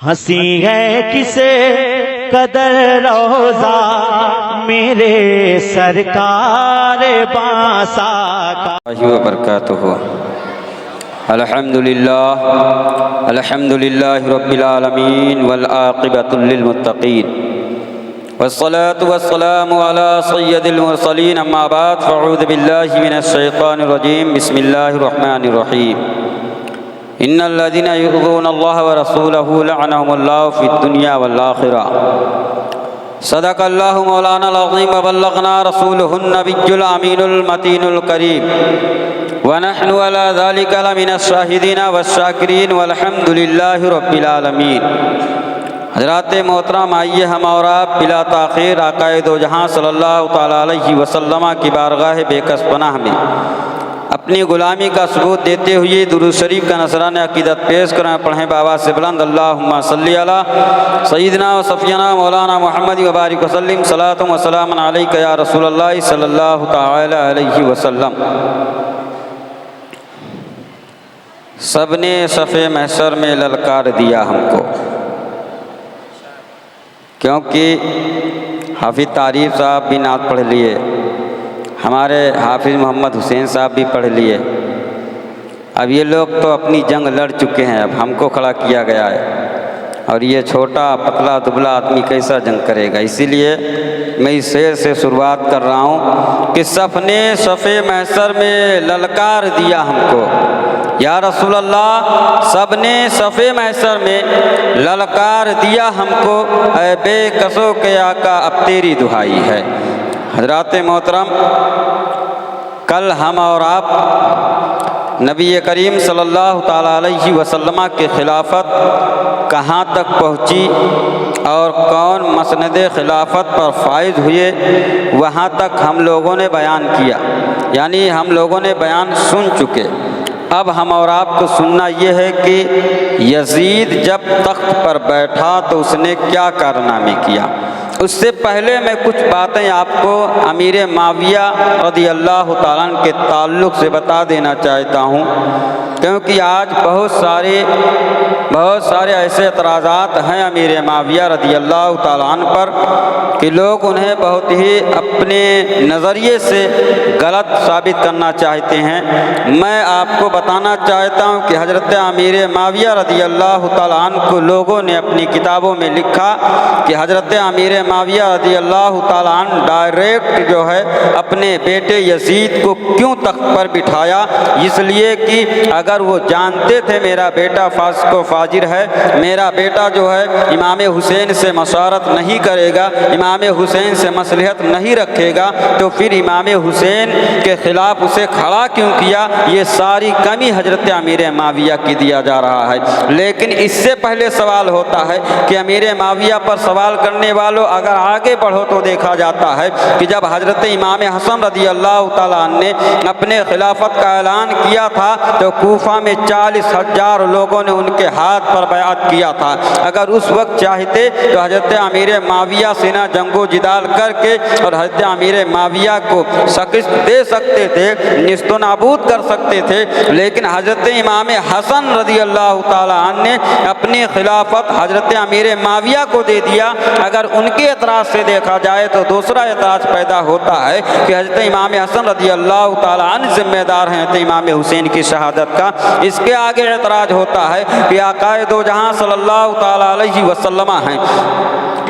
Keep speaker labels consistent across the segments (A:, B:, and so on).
A: हंसी है किसे कदर रोजा मेरे सरकार बासा का
B: वबरकातुहू। अल्हम्दुलिल्लाह रब्बिल आलमीन वल आक़िबतु लिल मुत्तक़ीन वस्सलातु वस्सलामु अला सय्यदिल मुरसलीन अम्मा बाद फ़अऊज़ु बिल्लाहि मिनश शैतानिर रजीम बिस्मिल्लाहिर रहमानिर रहीम। इन्नल्लज़ीना युज़ूनल्लाह व रसूलहू लअनहुमुल्लाहु फ़िद दुनिया वल आख़िरह। सदक़ल्लाहु मौलानाल अज़ीम व बल्लग़ना रसूलुहुन नबिय्युल अमीनुल मतीनुल करीम व नहनु अला ज़ालिका लमिनश शाहिदीन वश्शाकिरीन वल्हम्दुलिल्लाहि रब्बिल आलमीन। हज़रात मोहतरम, आइए हम और आप बिला ताख़ीर आक़ाए दो जहां सल्लल्लाहु तआला अलैहि वसल्लम की बारगाह बेकस पनाह में अपनी ग़ुलामी का सबूत देते हुए दुरूद शरीफ का नसरान अक़ीदत पेश करें। पढ़ें बाबा से बुलंद अल्लाहुम्मा सल्ली अला सय्यिदना व सफ़ीना मौलाना मुहम्मद व बारिक वसल्लिम सलातुम व सलामुन अलैका या रसूलल्लाह सल्लल्लाहु तआला अलैहि वसल्लम। सबने सफ़े महशर में ललकार दिया हमको, क्योंकि हाफिज़ तारीफ़ साहब भी नात पढ़ लिए, हमारे हाफिज़ मोहम्मद हुसैन साहब भी पढ़ लिए। अब ये लोग तो अपनी जंग लड़ चुके हैं, अब हमको खड़ा किया गया है और ये छोटा पतला दुबला आदमी कैसा जंग करेगा। इसीलिए मैं इस शेर से शुरुआत कर रहा हूँ कि सबने सफ़े महशर में ललकार दिया हमको, या रसूल अल्लाह सबने सफ़े महशर में ललकार दिया हमको, ऐ बेकसों के आका अब तेरी दुहाई है। हज़रात मोहतरम, कल हम और आप नबी करीम सल्लल्लाहु तआला अलैहि वसल्लम के खिलाफत कहाँ तक पहुँची और कौन मसनद खिलाफत पर फाइज हुए, वहाँ तक हम लोगों ने बयान किया, यानी हम लोगों ने बयान सुन चुके। अब हम और आपको सुनना ये है कि यजीद जब तख्त पर बैठा तो उसने क्या कारनामे किया। उससे पहले मैं कुछ बातें आपको अमीर माविया रज़ियल्लाहु ताला अन्हु के ताल्लुक़ से बता देना चाहता हूँ, क्योंकि आज बहुत सारे ऐसे एतराज़ात हैं अमीर माविया रज़ियल्लाहु ताला अन्हु पर कि लोग उन्हें बहुत ही अपने नज़रिए से गलत साबित करना चाहते हैं। मैं आपको बताना चाहता हूँ कि हज़रत अमीर माविया रज़ियल्लाहु ताला अन्हु को लोगों ने अपनी किताबों में लिखा कि हज़रत अमीर माविया रज़ियल्लाहु ताला अन्हु डायरेक्ट जो है अपने बेटे यजीद को क्यों तख्त पर बिठाया, इसलिए कि अगर वो जानते थे मेरा बेटा फासिक व फाजिर है, मेरा बेटा जो है इमाम हुसैन से मशवरत नहीं करेगा, इमाम हुसैन से मसलहत नहीं रखेगा, तो फिर इमाम हुसैन के ख़िलाफ़ उसे खड़ा क्यों किया। ये सारी कमी हज़रत अमीर माविया की दिया जा रहा है। लेकिन इससे पहले सवाल होता है कि अमीर माविया पर सवाल करने वालों अगर आगे बढ़ो तो देखा जाता है कि जब हज़रत इमाम हसन रज़ियल्लाहु ताला अन्हु ने अपने खिलाफत का ऐलान किया था तो कूफा में 40,000 लोगों ने उनके हाथ पर बयात किया था। अगर उस वक्त चाहते तो हज़रत अमीर माविया से ना जंगो जिदाल करके और हज़रत अमीर माविया को शिकस्त दे सकते थे, निस्तो नाबूद कर सकते थे। लेकिन हज़रत इमाम हसन रज़ियल्लाहु ताला अन्हु ने अपनी खिलाफत हज़रत अमीर माविया को दे दिया। अगर उनके एतराज़ से देखा जाए तो दूसरा एतराज़ पैदा होता है कि हज़रत इमाम हसन रज़ियल्लाहु ताला अन्हु ज़िम्मेदार हैं तो इमाम हुसैन की शहादत का। इसके आगे एतराज़ होता है कि आक़ाए दो जहां सल्लल्लाहु ताला अलैहि वसल्लम हैं,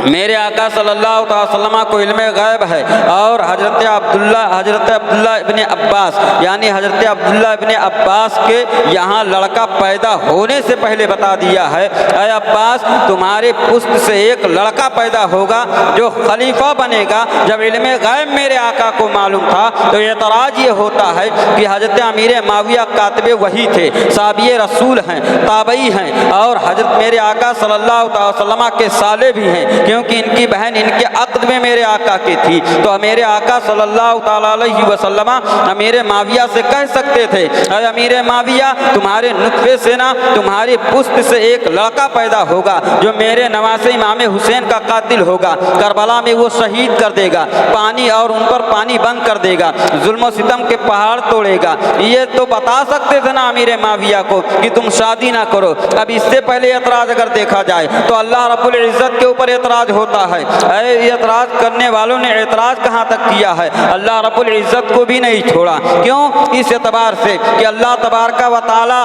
B: मेरे आका सल्लल्लाहु अलैहि वसल्लम को इल्मे गैब है और हज़रत अब्दुल्ला इब्ने अब्बास यानी हज़रत अब्दुल्ला इब्ने अब्बास के यहाँ लड़का पैदा होने से पहले बता दिया है, ऐ अब्बास तुम्हारे पुष्ट से एक लड़का पैदा होगा जो खलीफा बनेगा। जब इल्मे गैब मेरे आका को मालूम था तो एतराज़ ये होता है कि हज़रत अमीर माविया कातिबे वही थे, साबिए रसूल हैं, ताबई हैं और हज़रत मेरे आका सल्लल्लाहु अलैहि वसल्लम के साले भी हैं, क्योंकि इनकी बहन इनके अक़्द में मेरे आका की थी। तो मेरे आका सल्लल्लाहु ताला अलैहि वसल्लम अमीर माविया से कह सकते थे, अरे अमीर माविया, तुम्हारे नुत्फे से ना तुम्हारी पुस्त से एक लड़का पैदा होगा जो मेरे नवासे इमाम हुसैन का कातिल होगा, करबला में वो शहीद कर देगा, पानी और उन पर पानी बंद कर देगा, जुल्म सितम के पहाड़ तोड़ेगा। ये तो बता सकते थे ना अमीर माविया को कि तुम शादी ना करो। अब इससे पहले एतराज अगर देखा जाए तो अल्लाह रब्बुल इज़्ज़त के ऊपर एतराज होता है। एतराज करने वालों ने एतराज कहाँ तक किया है, अल्लाह रब्बुल इज़्ज़त को भी नहीं छोड़ा। क्यों? इस एतबार से कि अल्लाह तबारक व तआला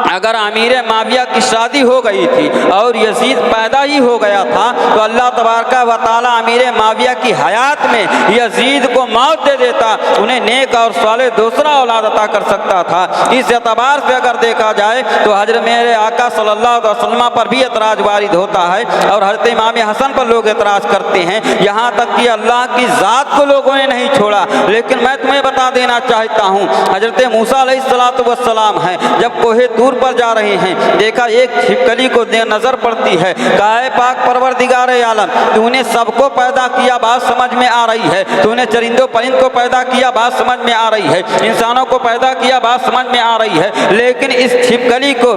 B: अगर अमीर माविया की शादी हो गई थी और यजीद पैदा ही हो गया था तो अल्लाह तबारक व तआला अमीर माविया की हयात में यजीद को मौत दे देता, उन्हें नेक और सालेह दूसरा औलाद अता कर सकता था। इस एतबार से अगर देखा जाए तो हजरत मेरे आका सल्लल्लाहु अलैहि वसल्लम पर भी एतराज वारिद होता है और हजरत इमाम हसन पर लोग एतराज करते हैं, यहाँ तक कि अल्लाह की ज़ात को लोगों ने नहीं छोड़ा। लेकिन मैं तुम्हें बता देना चाहता हूँ, हजरत मूसा अलैहिस्सलातु वस्सलाम हैं, जब कोहे तूर पर जा रहे हैं, देखा एक छिपकली को नजर पड़ती है, कहा पाक परवरदिगार आलम, तूने सबको पैदा किया, बात समझ में आ रही है, तूने चरिंदों परिंद को पैदा किया, बात समझ में आ रही है, इंसानों को पैदा किया, बात समझ में आ रही है, लेकिन इस छिपकली को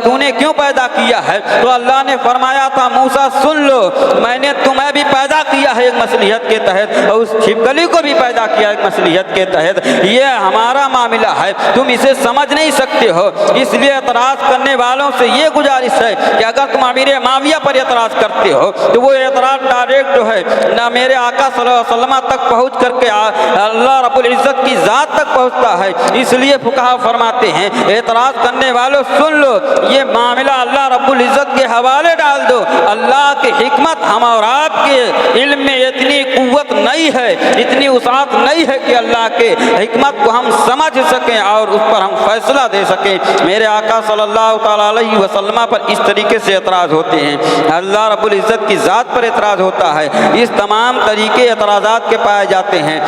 B: तूने क्यों पैदा किया है? तो अल्लाह ने फरमाया था, मूसा सुन लो, मैंने तुम्हें भी पैदा किया है एक मसलियत के तहत और उस छिपकली को भी पैदा किया एक मसलियत के तहत। ये हमारा मामला है, तुम इसे समझ नहीं सकते हो। इसलिए एतराज़ करने वालों से ये गुजारिश है कि अगर तुम अमीर माविया पर एतराज़ करते हो तो वो एतराज़ डायरेक्ट जो है ना मेरे आका सल्लल्लाहु अलैहि वसल्लम तक पहुँच करके अल्लाह रब्बुल इज़्ज़त की ज़ात तक पहुँचता है। इसलिए फुक़हा फरमाते हैं, एतराज़ करने वालों सुन लो, ये मामला अल्लाह रब्बुल इज़्ज़त के हवाले डाल दो। अल्लाह की हिकमत हम और आपके इल्म में इतनी कुव्वत नहीं है, इतनी वसाअत नहीं है कि अल्लाह के हिकमत को हम समझ सकें और उस पर हम फैसला दे सकें। मेरे आका सल्लल्लाहु ताला अलैहि वसल्लम पर इस तरीके से एतराज़ होते हैं, अल्लाह रब्बुल इज़्ज़त की ज़ात पर एतराज़ होता है। इस तमाम तरीके एतराज़ात के पाए जाते हैं।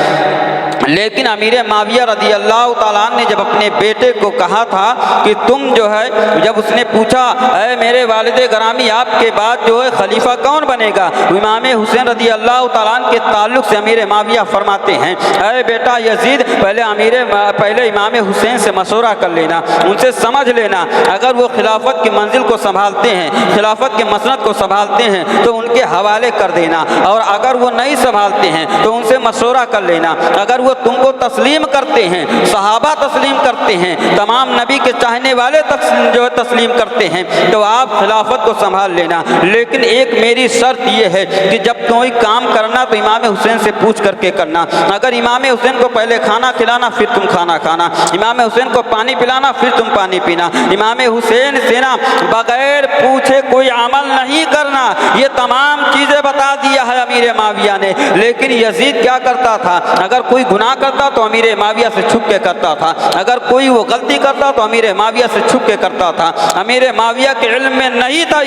B: लेकिन अमीर माविया रज़ी अल्लाह ताला ने जब अपने बेटे को कहा था कि तुम जो है, जब उसने पूछा ऐ मेरे वालिद गरामी आपके बाद जो है खलीफा कौन बनेगा, तो इमाम हुसैन रज़ी अल्लाह ताला के ताल्लुक़ से अमीर माविया फरमाते हैं, ऐ बेटा यजीद, पहले इमाम हुसैन से मशवरा कर लेना, उनसे समझ लेना, अगर वो खिलाफत की मंजिल को संभालते हैं, खिलाफत के मसनद को संभालते हैं तो उनके हवाले कर देना, और अगर वो नहीं संभालते हैं तो उनसे मशवरा कर लेना। अगर वो तुमको तस्लीम करते हैं, सहाबा तस्लीम करते हैं, तमाम नबी के चाहने वाले जो है तस्लीम करते हैं, तो आप खिलाफत को संभाल लेना। लेकिन एक मेरी शर्त यह है कि जब कोई काम करना तो इमाम हुसैन से पूछ करके करना। अगर इमाम हुसैन को पहले खाना खिलाना फिर तुम खाना खाना, इमाम हुसैन को पानी पिलाना फिर तुम पानी पीना, इमाम हुसैन से ना बगैर पूछे कोई अमल नहीं करना। ये तमाम चीज़ें बता दिया है अमीर माविया ने। लेकिन यजीद क्या करता था, अगर कोई गुनाह करता तो अमीर माविया से छुप के करता था, अगर कोई वो गलती करता तो अमीर माविया से छुप के करता था। अमीर माविया के इल्म में नहीं था,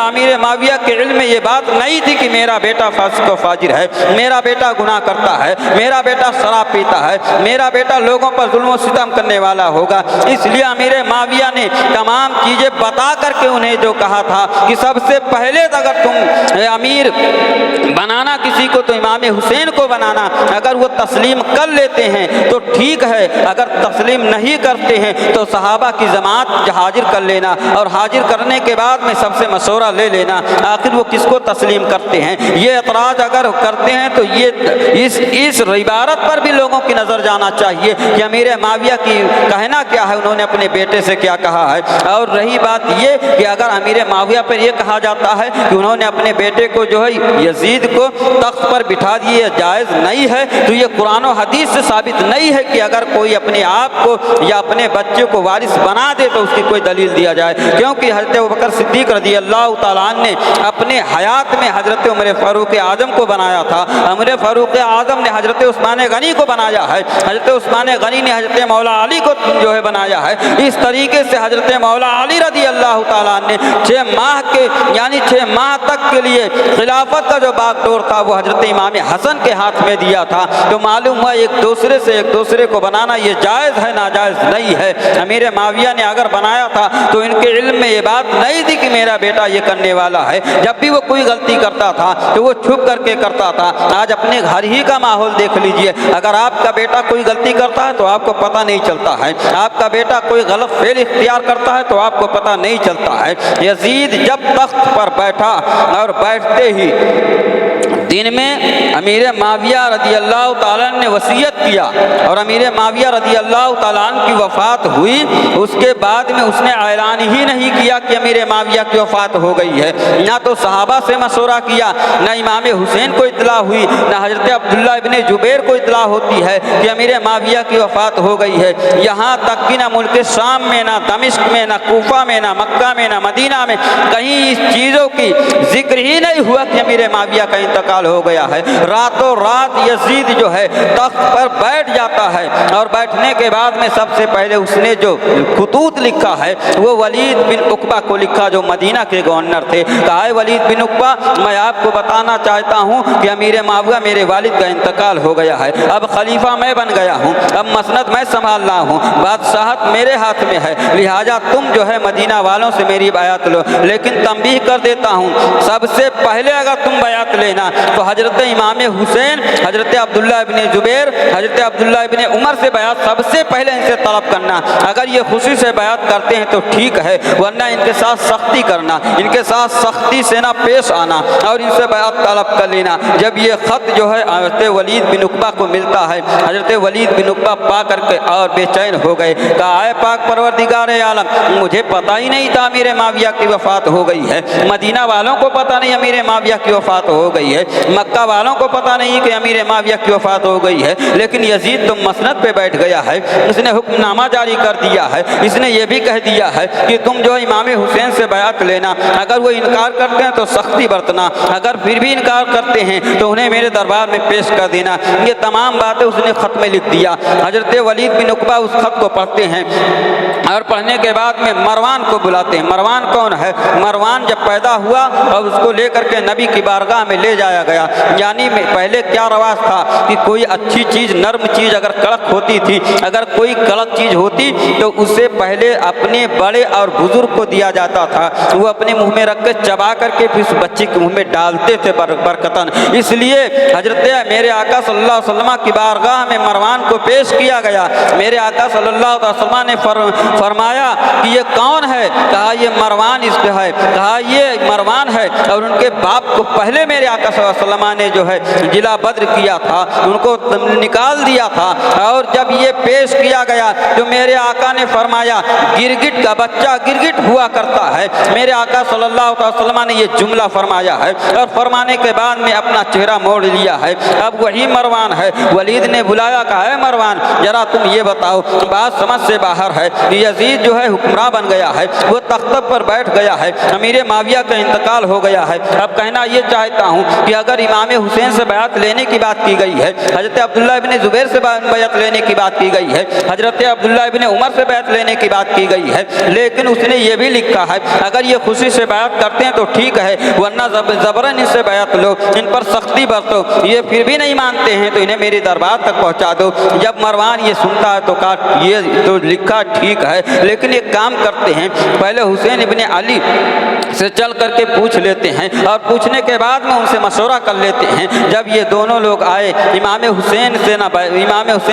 B: अमीर माविया के इल्म में ये बात नहीं थी कि मेरा बेटा फासिक व फाजिर है, मेरा बेटा गुनाह करता है, मेरा बेटा शराब पीता है, मेरा बेटा लोगों पर जुल्म सितम करने वाला होगा। इसलिए अमीर माविया ने तमाम चीज़ें बता करके उन्हें जो कहा था कि सबसे पहले अगर तुम अमीर बनाना किसी को तो इमाम हुसैन को बनाना। अगर वो तस्लीम कर लेते हैं तो ठीक है, अगर तस्लीम नहीं करते हैं तो सहाबा की जमात हाजिर कर लेना, और हाजिर करने के बाद में सबसे मशवरा ले लेना आखिर वो किसको तस्लीम करते हैं। ये एतराज़ अगर करते हैं तो ये इस इबारत पर भी लोगों की नज़र जाना चाहिए कि अमीर माविया की कहना क्या है, उन्होंने अपने बेटे से क्या कहा है। और रही बात ये कि अगर अमीर माविया पर यह कहा जाता है कि उन्होंने अपने बेटे को जो है यजीद को तख्त पर बिठा दिए, जायज़ नहीं है, तो ये कुरान और हदीस से साबित नहीं है कि अगर कोई अपने आप को या अपने बच्चे को वारिस बना दे तो उसकी कोई दलील दिया जाए। क्योंकि हज़रत अबू बकर सिद्दीक़ रज़ी अल्लाह ताला अन्हु ने अपने हयात में हज़रत उमर फ़ारूक आज़म को बनाया था, उमर फ़ारूक आज़म ने हज़रत उस्मान गनी को बनाया है, हज़रत उस्मान गनी ने हज़रत मौला अली को जो है बनाया है। इस तरीके से हज़रत मौला अली रज़ी अल्लाह ताला ने 6 माह के यानी 6 माह तक के लिए खिलाफत का जो टोर था वो हजरत इमाम हसन के हाथ में दिया था। तो मालूम हुआ एक दूसरे से एक दूसरे को बनाना ये जायज़ है नाजायज़ नहीं है। अमीर माविया ने अगर बनाया था तो इनके इल्म में ये बात नहीं थी कि मेरा बेटा ये करने वाला है। जब भी वो कोई गलती करता था तो वो छुप करके करता था। आज अपने घर ही का माहौल देख लीजिए, अगर आपका बेटा कोई गलती करता है तो आपको पता नहीं चलता है, आपका बेटा कोई गलत फेल इख्तियार करता है तो आपको पता नहीं चलता है। यजीद जब तख्त पर बैठा और बैठते ही दिन में अमीर माविया रदी अल्लाह ताला ने वसीयत किया और अमीर माविया रदी अल्लाह ताला की वफ़ात हुई। उसके बाद में उसने ऐलान ही नहीं किया कि अमीर माविया की वफ़ात हो गई है। ना तो सहाबा से मशवरा किया, ना इमाम हुसैन को इत्तला हुई, ना हज़रत अब्दुल्ला इब्ने जुबैर को इत्तला होती है कि अमीर माविया की वफ़ात हो गई है। यहाँ तक कि ना मुल्क शाम में, ना दमिश्क में, ना कूफा में, ना मक्का में, ना मदीना में कहीं इस चीज़ों की जिक्र ही नहीं हुआ कि अमीर माविया का इंतकाल हो गया है। रातों रात यजीद जो है तख्त पर बैठ जाता है और बैठने के बाद में सबसे पहले उसने जो खुतूत लिखा है वो वलीद बिन उकबा को लिखा, जो मदीना के गवर्नर थे। कहा है वलीद बिन उकबा, मैं आपको बताना चाहता हूँ कि अमीर माविया मेरे वालिद का इंतकाल हो गया है। अब खलीफा मैं बन गया हूँ, अब मसनद मैं संभाल रहा हूँ, बादशाहत मेरे हाथ में है, लिहाजा तुम जो है मदीना वालों से मेरी बयात लो। लेकिन तंबीह कर देता हूँ, सबसे पहले अगर तुम बयात लेना तो हजरत इमाम हुसैन, हजरत अब्दुल्ला इब्ने जुबैर, हजरत अब्दुल्ला इब्ने उमर से बयात सबसे पहले इनसे तलब करना। अगर ये खुशी से बयात करते हैं तो ठीक है, वरना इनके साथ सख्ती करना, इनके साथ सख्ती से ना पेश आना और इनसे बयात तलब कर लेना। जब ये ख़त जो है हजरत वलीद बिन उकबा को मिलता है, हजरत वलीद बिन उकबा पा करके और बेचैन हो गए। कहा है पाक परवरदिगार आलम, मुझे पता ही नहीं था अमीर माविया की वफ़ात हो गई है। मदीना वालों को पता नहीं अमीर माविया की वफ़ात हो गई है, मक्का वालों को पता नहीं कि अमीर माविया की वफ़ात हो गई है। लेकिन यजीद तो मसनद पे बैठ गया है, इसने हुक्मनामा जारी कर दिया है, इसने ये भी कह दिया है कि तुम जो इमाम हुसैन से बयात लेना, अगर वो इनकार करते हैं तो सख्ती बरतना, अगर फिर भी इनकार करते हैं तो उन्हें मेरे दरबार में पेश कर देना। ये तमाम बातें उसने ख़त में लिख दिया। हजरत वलीद बिन उकबा उस ख़त को पढ़ते हैं और पढ़ने के बाद में मरवान को बुलाते हैं। मरवान कौन है? मरवान जब पैदा हुआ और उसको लेकर के नबी की बारगाह में ले जाया गया। यानी पहले क्या रवाज था कि कोई अच्छी चीज़, नर्म चीज़ अगर कड़क होती थी, अगर कोई कड़क चीज़ होती तो उसे पहले अपने बड़े और बुजुर्ग को दिया जाता था। वो अपने मुंह में रख के चबा करके फिर उस बच्चे के मुंह में डालते थे बरकतन। इसलिए हजरत मेरे आका सल्लल्लाहु अलैहि वसल्लम की बारगाह में मरवान को पेश किया गया। मेरे आका सल्लल्लाहु अलैहि वसल्लम ने फरमाया कि ये कौन है? कहा ये मरवान इसका है। कहा ये मरवान है। और उनके बाप को पहले मेरे आका सल्लल्लाहु अलैहि वसल्लम ने जो है जिला बद्र किया था, उनको निकाल दिया था। और जब ये पेश किया गया तो मेरे आका ने फरमाया गिरगिट का बच्चा गिरगिट हुआ करता है। मेरे आका सल्लल्लाहु अलैहि वसल्लम ने ये जुमला फरमाया है और फरमाने के बाद में अपना चेहरा मोड़ लिया है। अब वही मरवान है। वलीद ने बुलाया, कहा है मरवान जरा तुम ये बताओ, बात समझ से बाहर है। यजीद जो है हुक्मरान बन गया है, वो तख्त पर बैठ गया है, अमीर माविया का इंतकाल हो गया है। अब कहना ये चाहता हूँ कि अगर इमाम हुसैन से बयात लेने की बात की गई है, हजरत अब्दुल्ला इब्ने जुबैर से बयात लेने की बात की गई है, हजरत अब्दुल्ला इब्ने उमर से बयात लेने की बात की गई है, लेकिन उसने ये भी लिखा है अगर ये खुशी से बयात करते हैं तो ठीक है, वरना ज़बरन इनसे बयात लो, इन पर सख्ती बरतो। ये फिर भी नहीं मानते हैं तो इन्हें मेरे दरबार तक पहुँचा दो। जब मरवान ये सुनता है तो कहा ये तो लिखा ठीक है, लेकिन एक काम करते हैं, पहले हुसैन इब्ने अली से चल करके पूछ लेते हैं और पूछने के बाद में उनसे मशवरा कर लेते हैं। जब ये दोनों लोग आए, इमाम हुसैन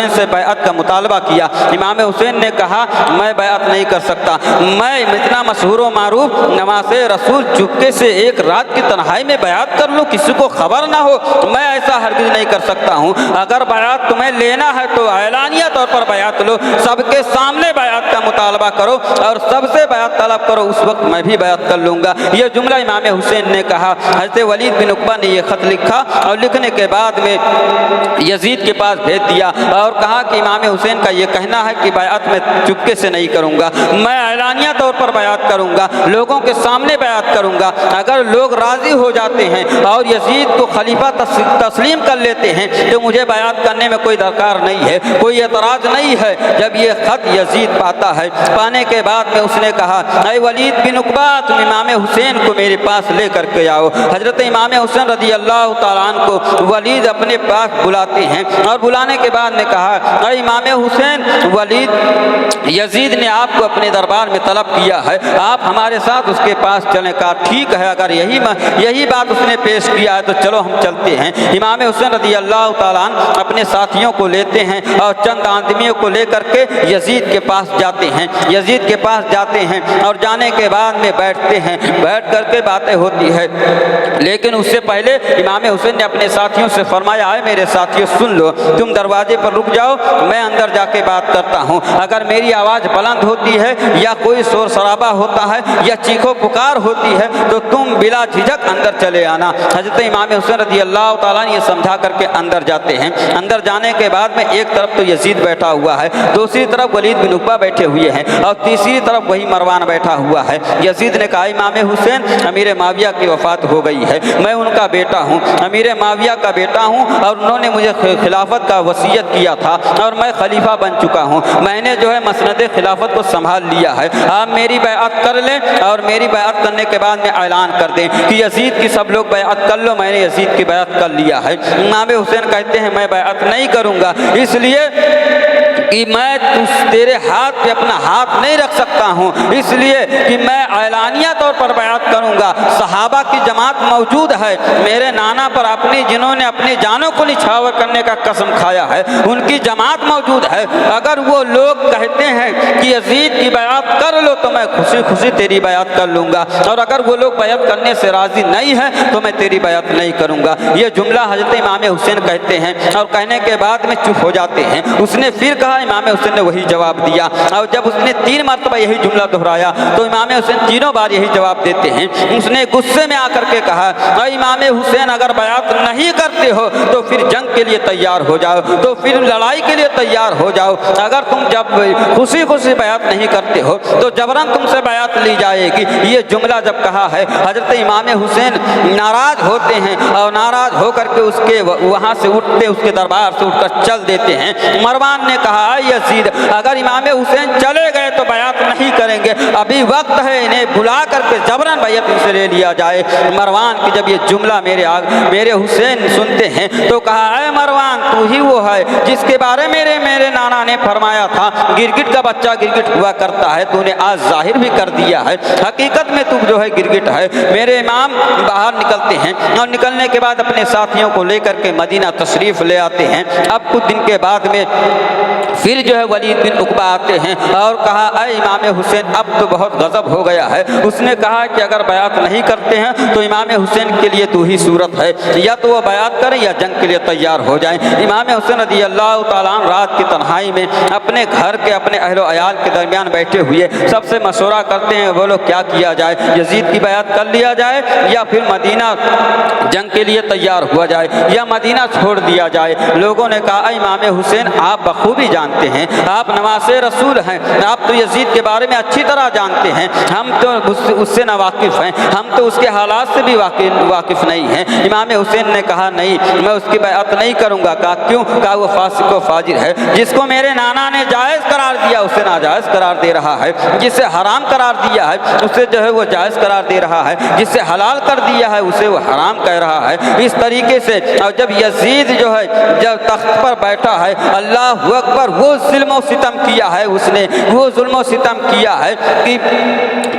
B: से बैअत का मुतालबा किया। इमाम हुसैन ने कहा मैं बैअत नहीं कर सकता, मैं इतना मशहूर व मारूफ नवाज़ रसूल चुपके से एक रात की तन्हाई में बैअत कर लूँ, किसी को खबर ना हो, मैं ऐसा हरगिज़ नहीं कर सकता हूँ। अगर बैअत तुम्हें लेना है तो ऐलानिया तौर पर बैअत लो, सबके सामने बैअत का मुतालबा करो और सबसे बैअत तलब करो, उस वक्त मैं भी बैअत कर लूँगा। ये जुमला इमाम हुसैन ने कहा। हज़रत वलीद बिन उकबा ने यह ख़त लिखा और लिखने के बाद में यजीद के पास भेज दिया और कहा कि इमाम हुसैन का ये कहना है कि बैअत में चुपके से नहीं करूँगा, मैं ऐलानिया तौर पर बैअत करूँगा, लोगों के सामने बैअत करूँगा। अगर लोग राज़ी हो जाते हैं और यजीद को खलीफा तस्लीम कर लेते हैं तो मुझे बैअत करने में कोई दरकार नहीं है, कोई एतराज़ नहीं है। जब ये ख़त यजीद पाता है, पाने के बाद में उसने कहा ऐ वलीद बिन उकबा तुम इमाम हुसैन को मेरे पास ले करके आओ। हज़रत इमाम हुसैन रज़ी रज़ियल्लाहु ताला अन्हु को वलीद अपने पास बुलाते हैं और बुलाने के बाद ने कहा, अरे इमाम हुसैन, वलीद यजीद ने आपको अपने दरबार में तलब किया है, आप हमारे साथ उसके पास चलें। कहा ठीक है, अगर यही बात उसने पेश किया है तो चलो हम चलते हैं। इमाम हुसैन रज़ियल्लाहु ताला अन्हु अपने साथियों को लेते हैं और चंद आदमियों को लेकर के यजीद के पास जाते हैं। यजीद के पास जाते हैं और जाने के बाद में बैठते हैं, बैठ करके बातें होती है। लेकिन उससे पहले इमाम हुसैन ने अपने साथियों से फरमाया, है मेरे साथियों सुन लो, तुम दरवाजे पर रुक जाओ, मैं अंदर जाके बात करता हूँ। अगर मेरी आवाज़ बुलंद होती है या कोई शोर शराबा होता है या चीखो पुकार होती है तो तुम बिला झिझक अंदर चले आना। हज़रत इमाम हुसैन रज़ियल्लाहु ताला ये समझा करके अंदर जाते हैं। अंदर जाने के बाद में एक तरफ तो यजीद बैठा हुआ है, दूसरी तरफ वलीद बिन उक़बा बैठे हुए हैं और तीसरी तरफ वही मरवान बैठा हुआ है। यजीद ने कहा, इमाम हुसैन, अमीर माविया की वफ़ात हो गई है, मैं उनका बेटा हूँ, अमीर माविया का बेटा हूँ और उन्होंने मुझे खिलाफत का वसीयत किया था और मैं खलीफा बन चुका हूँ। मैंने जो है मसनद खिलाफत को संभाल लिया है। आप मेरी बैअत कर लें और मेरी बैअत करने के बाद में ऐलान कर दें कि यजीद की सब लोग बैअत कर लो, मैंने यजीद की बैअत कर लिया है। इमाम हुसैन कहते हैं, मैं बैअत नहीं करूँगा, इसलिए कि मैं तेरे हाथ पे अपना हाथ नहीं रख सकता हूँ, इसलिए कि मैं ऐलानिया तौर पर बैअत करूँगा। सहाबा की जमात मौजूद है, मेरे नाना पर अपनी जिन्होंने अपनी जानों को निछावर करने का कसम खाया है, उनकी जमात मौजूद है। अगर वो लोग कहते हैं कि यजीद की बैअत कर लो तो मैं खुशी खुशी तेरी बैअत कर लूँगा, और अगर वो लोग बैअत करने से राज़ी नहीं है तो मैं तेरी बैअत नहीं करूँगा। ये जुमला हज़रत इमाम हुसैन कहते हैं और कहने के बाद में चुप हो जाते हैं। उसने फिर कहा, इमाम हुसैन ने वही जवाब दिया और जब उसने 3 मरतबा यही जुमला दोहराया तो इमाम हुसैन तीनों बार यही जवाब देते हैं। उसने गुस्से में आकर के कहा, अरे इमाम हुसैन, अगर बैअत नहीं करते हो तो फिर जंग के लिए तैयार हो जाओ, तो फिर लड़ाई के लिए तैयार हो जाओ। अगर तुम जब खुशी खुशी बैअत नहीं करते हो तो जबरन तुमसे बैअत ली जाएगी। ये जुमला जब कहा है, हज़रत इमाम हुसैन नाराज होते हैं और नाराज होकर के उसके वहाँ से उठते, उसके दरबार से उठकर चल देते हैं। मरवान ने कहा, यजीद, अगर इमाम हुसैन चले गए तो बैअत नहीं करेंगे, अभी वक्त है, इन्हें बुला करके जबरन बैअत इनसे ले लिया जाए। मरवान की जब ये जुमला मेरे हुसैन सुनते हैं तो कहा, है मरवान, तू ही वो है जिसके बारे मेरे नाना ने फरमाया था, गिरगिट का बच्चा गिरगिट हुआ करता है, तूने आज जाहिर भी कर दिया है, हकीकत में तू जो है गिरगिट है। मेरे इमाम बाहर निकलते हैं और निकलने के बाद अपने साथियों को लेकर के मदीना तशरीफ़ ले आते हैं। अब कुछ दिन के बाद में फिर जो है वलीद बिन उक़बा आते हैं और कहा, अरे इमाम हुसैन, अब तो बहुत गज़ब हो गया है। उसने कहा कि अगर बैअत नहीं करते हैं तो इमाम हुसैन के लिए तू ही सूरत है, या तो वो बैअत करें या जंग के लिए तैयार हो जाएं। इमाम हुसैन रज़ियल्लाहु ताला अन्हु रात की तन्हाई में अपने घर के अपने अहलो अयाल के दरमियान बैठे हुए सबसे मशवरा करते हैं, बोलो क्या किया जाए, यजीद की बैअत कर लिया जाए या फिर मदीना जंग के लिए तैयार हुआ जाए या मदीना छोड़ दिया जाए। लोगों ने कहा, इमाम हुसैन, आप बखूबी जानते हैं, आप नवासे रसूल हैं, आप तो यजीद के बारे में अच्छी तरह जानते हैं, हम तो उससे ना वाकिफ़ हैं, हम तो उसके हालात से भी वाकिफ़ नहीं हैं। इमाम हुसैन ने कहा, नहीं, मैं उसकी बैअत नहीं करूँगा। कहा क्यों? कहा वो फासिक व फाजिर है, जिसको मेरे नाना ने जायज़ करार दिया उसे नाजायज़ करार दे रहा है, जिसे हराम करार दिया है उसे जो है वो जायज़ करार दे रहा है, जिसे हलाल कर दिया है उसे वो हराम कह रहा है। इस तरीके से और जब यजीद जो है जब तख्त पर बैठा है, अल्लाह अकबर, वो जुल्म सितम किया है, उसने वो जुल्म सितम किया है कि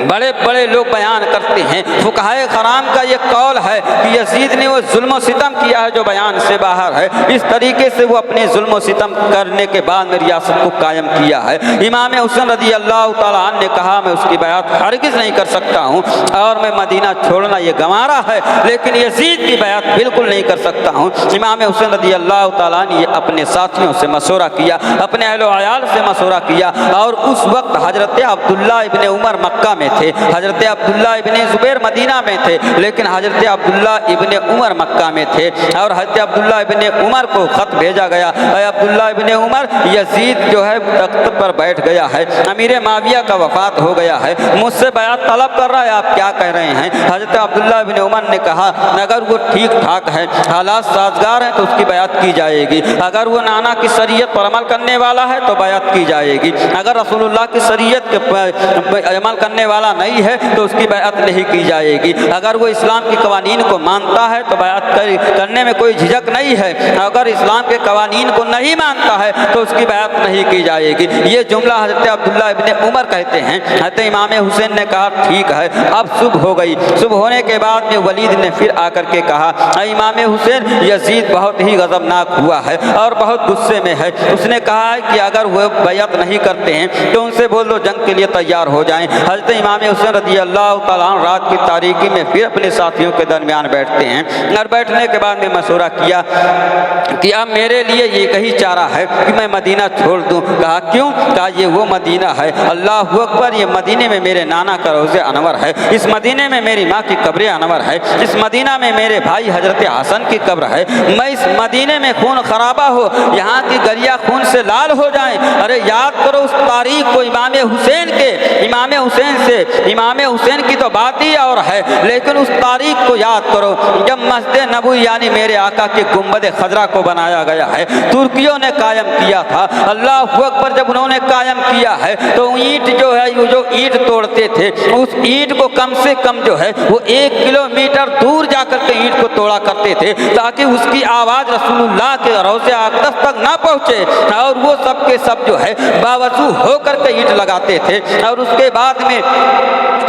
B: बड़े बड़े लोग बयान करते हैं, फुक़हाए कराम का ये कौल है कि यजीद ने वो जुल्म सितम किया है जो बयान से बाहर है। इस तरीके से वो अपने जुल्म सितम करने के बाद में रियासत को कायम किया है। इमाम हुसैन रज़ियल्लाहु ताला अन्हु ने कहा, मैं उसकी बैअत हरगिज़ नहीं कर सकता हूँ और मैं मदीना छोड़ना ये गंवारा है, लेकिन यजीद की बैअत बिल्कुल नहीं कर सकता हूँ। इमाम हुसैन रज़ियल्लाहु ताला ने अपने साथियों से मशवरा किया, अपने अहलो अयाल से मशवरा किया और उस वक्त हज़रत अब्दुल्ला इब्न उमर मक्का में थे, हज़रत अब्दुल्ला इब्न ज़ुबैर मदीना में थे, लेकिन हज़रत अब्दुल्ला इब्न उमर मक्का में थे और हज़रत अब्दुल्ला इब्न उमर को ख़त भेजा गया, अब्दुल्ला इब्न उमर, यजीद जो है तख्त पर बैठ गया है, अमीर माविया का वफ़ात हो गया है, मुझसे बैअत तलब कर रहा है, आप क्या कह रहे हैं? हज़रत अब्दुल्ला इब्न उमर ने कहा, अगर वो ठीक ठाक है, हालात साजगार हैं तो उसकी बैअत की जाएगी, अगर वो नाना की शरीयत पर अमल करने वाला है तो बैअत की जाएगी, अगर रसूलुल्लाह की शरीयत के अमल करने वाला वाला नहीं है तो उसकी बैअत नहीं की जाएगी। अगर वो इस्लाम के कवानीन को मानता है तो बैअत करने में कोई झिझक नहीं है, अगर इस्लाम के कवानीन को नहीं मानता है तो उसकी बैअत नहीं की जाएगी। ये जुमला हज़रत अब्दुल्लाह इब्ने उमर कहते हैं। हज़रत इमाम हुसैन ने कहा ठीक है। अब सुबह हो गई। सुबह होने के बाद में वलीद ने फिर आकर के कहा इमाम हुसैन यजीद बहुत ही गज़बनाक हुआ है और बहुत गुस्से में है। उसने कहा है कि अगर वो बैअत नहीं करते हैं तो उनसे बोल दो जंग के लिए तैयार हो जाएं। हज़रत इमाम हुसैन रज़ी अल्लाह तआला अन्हु रात की तारीकी में फिर अपने साथियों के दरमियान बैठते हैं और बैठने के बाद में मशवरा किया कि अब मेरे लिए ये कही चारा है कि मैं मदीना छोड़ दूं। कहा क्यों? कहा ये वो मदीना है, अल्लाह अकबर, ये मदीने में मेरे नाना का रोज़े अनवर है, इस मदीने में मेरी माँ की कब्र अनवर है, इस मदीना में मेरे भाई हज़रत हसन की कब्र है। मैं इस मदीने में खून खराबा हो, यहाँ की गलियाँ खून से लाल हो जाएं। अरे याद करो उस तारीख को, इमाम हुसैन के, इमाम हुसैन से, इमाम हुसैन की तो बात ही और है, लेकिन उस तारीख को याद करो जब मस्जिद नबवी यानी मेरे आका के गुंबद खजरा को बनाया गया है, तुर्कियों ने कायम किया था। अल्लाह अकबर, जब उन्होंने कायम किया है तो ईंट जो है, वो जो ईंट तोड़ते थे उस ईंट को कम से कम जो है वो 1 किलोमीटर दूर जाकर के ईंट को तोड़ा करते थे ताकि उसकी आवाज़ रसूलुल्लाह के रोज़े अक़दस तक ना पहुँचे। और वो सब के सब जो है बावजू होकर के ईंट लगाते थे और उसके बाद में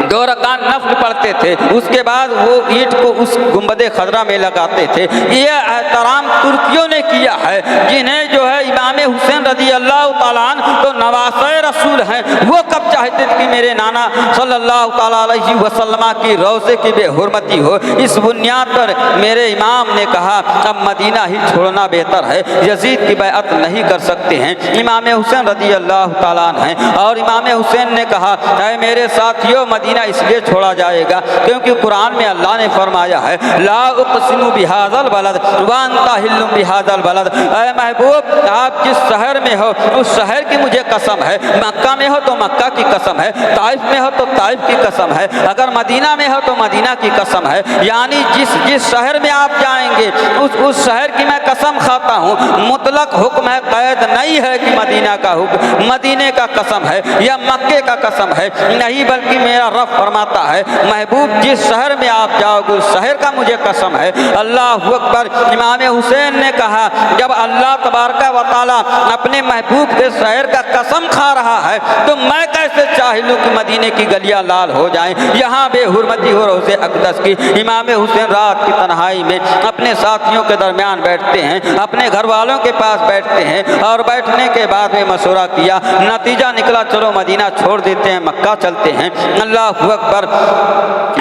B: 2 रकात नफ्ल पढ़ते थे, उसके बाद वो ईंट को उस गुंबद खजरा में लगाते थे। ये एहतराम तुर्कियों ने किया है, जिन्हें जो है इमाम हुसैन रज़ी अल्लाह तआला अन्हु तो नवासे रसूल हैं, वो कब चाहते थे कि मेरे नाना सल्लल्लाहु तआला अलैहि वसल्लम की रोज़े की बेहुरमती हो। इस बुनियाद पर मेरे इमाम ने कहा अब मदीना ही छोड़ना बेहतर है, यजीद की बैअत नहीं कर सकते हैं। इमाम हुसैन रज़ी अल्लाह तआला अन्हु हैं और इमाम हुसैन ने कहा ऐ मेरे साथियों, मदीना इसलिए छोड़ा जाएगा क्योंकि कुरान में अल्लाह ने फरमाया है ला उक़सिमु बिहाज़ल बलद व अंता हिल्लुम बिहाज़ल बलद। ऐ महबूब, आप जिस शहर में हो उस शहर की मुझे कसम है, मक्का में हो तो मक्का की कसम है, ताइफ में हो तो ताइफ की कसम है, अगर मदीना में हो तो मदीना की कसम है। यानी जिस शहर में आप जाएंगे उस शहर की मैं कसम खाता हूँ। मुतलक हुक्म है, कैद नहीं है कि मदीना का हुक्म, मदीने का कसम है या मक्के का कसम है, नहीं, बल्कि मेरा रब फरमाता है महबूब जिस शहर में आप जाओगे उस शहर का मुझे कसम है। अल्लाह अकबर। इमाम हुसैन ने कहा जब अल्लाह तबारक व तआला अपने महबूब के शहर का कसम खा रहा है तो मैं कैसे चाह लूँ कि मदीने की गलियाँ लाल हो जाएं, यहाँ बेहुरमती हो रोज़े अक़दस की। इमाम हुसैन रात की तन्हाई में अपने साथियों के दरमियान बैठते हैं, अपने घर वालों के पास बैठते हैं और बैठने के बाद में मशवरा किया, नतीजा निकला चलो मदीना छोड़ देते हैं, मक्का चलते हैं। अल्लाह अकबर।